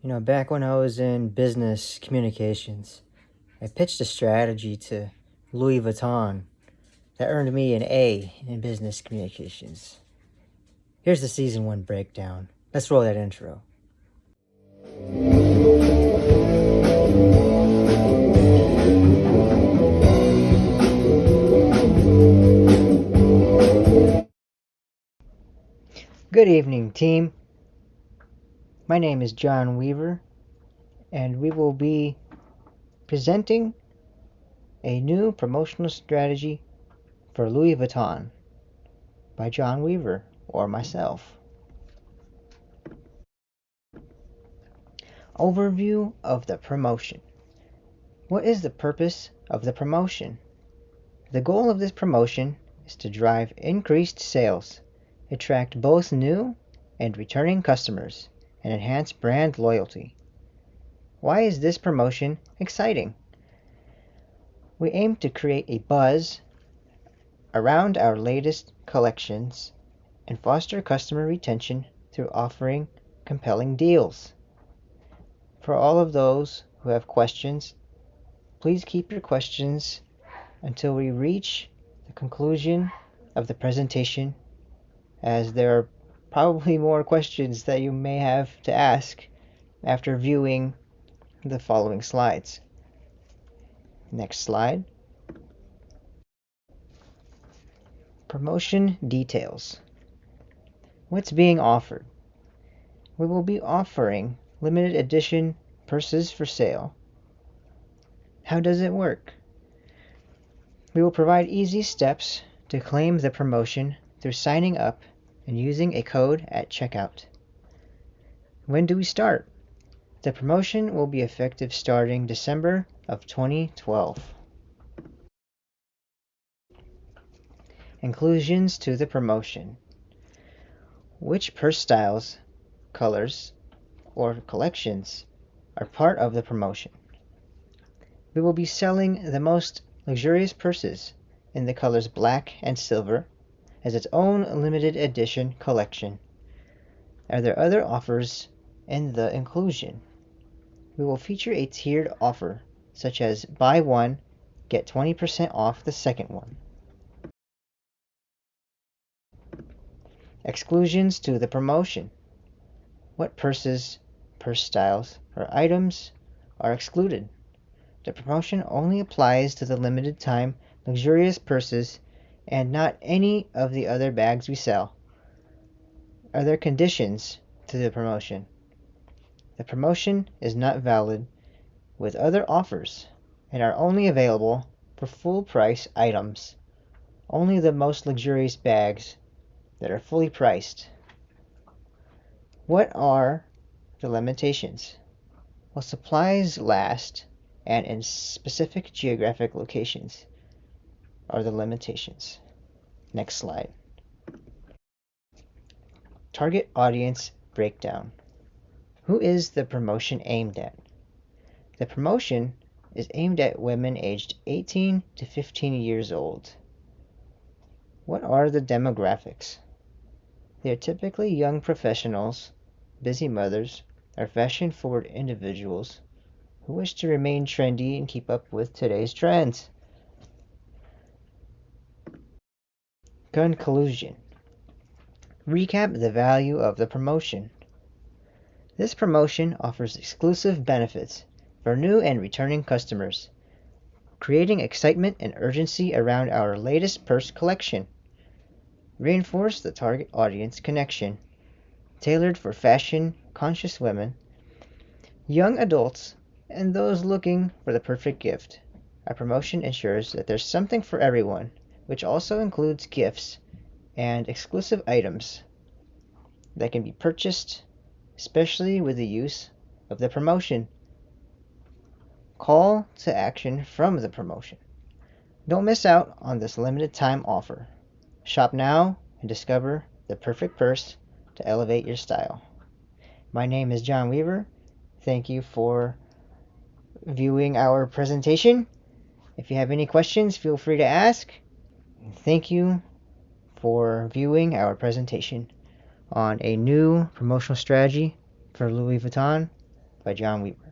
Back when I was in business communications, I pitched a strategy to Louis Vuitton that earned me an A in business communications. Here's the season 1 breakdown. Let's roll that intro. Good evening, team. My name is John Weaver, and we will be presenting a new promotional strategy for Louis Vuitton by John Weaver or myself. Overview of the promotion. What is the purpose of the promotion? The goal of this promotion is to drive increased sales, attract both new and returning customers, and enhance brand loyalty. Why is this promotion exciting? We aim to create a buzz around our latest collections and foster customer retention through offering compelling deals. For all of those who have questions, please keep your questions until we reach the conclusion of the presentation, as there are probably more questions that you may have to ask after viewing the following slides. Next slide. Promotion details. What's being offered? We will be offering limited edition purses for sale. How does it work? We will provide easy steps to claim the promotion through signing up and using a code at checkout. When do we start? The promotion will be effective starting December of 2012. Inclusions to the promotion. Which purse styles, colors, or collections are part of the promotion? We will be selling the most luxurious purses in the colors black and silver as its own limited edition collection. Are there other offers in the inclusion? We will feature a tiered offer, such as buy one, get 20% off the second one. Exclusions to the promotion. What purses, purse styles, or items are excluded? The promotion only applies to the limited time luxurious purses and not any of the other bags we sell. Are there conditions to the promotion? The promotion is not valid with other offers and are only available for full price items. Only the most luxurious bags that are fully priced. What are the limitations? Well, supplies last and in specific geographic locations are the limitations. Next slide. Target audience breakdown. Who is the promotion aimed at? The promotion is aimed at women aged 18 to 15 years old. What are the demographics? They are typically young professionals, busy mothers, or fashion-forward individuals who wish to remain trendy and keep up with today's trends. Conclusion. Recap the value of the promotion. This promotion offers exclusive benefits for new and returning customers, creating excitement and urgency around our latest purse collection. Reinforce the target audience connection, tailored for fashion-conscious women, young adults, and those looking for the perfect gift. Our promotion ensures that there's something for everyone, which also includes gifts and exclusive items that can be purchased, especially with the use of the promotion. Call to action from the promotion. Don't miss out on this limited time offer. Shop now and discover the perfect purse to elevate your style. My name is John Weaver. Thank you for viewing our presentation. If you have any questions, feel free to ask. Thank you for viewing our presentation on a new promotional strategy for Louis Vuitton. by John Weaver.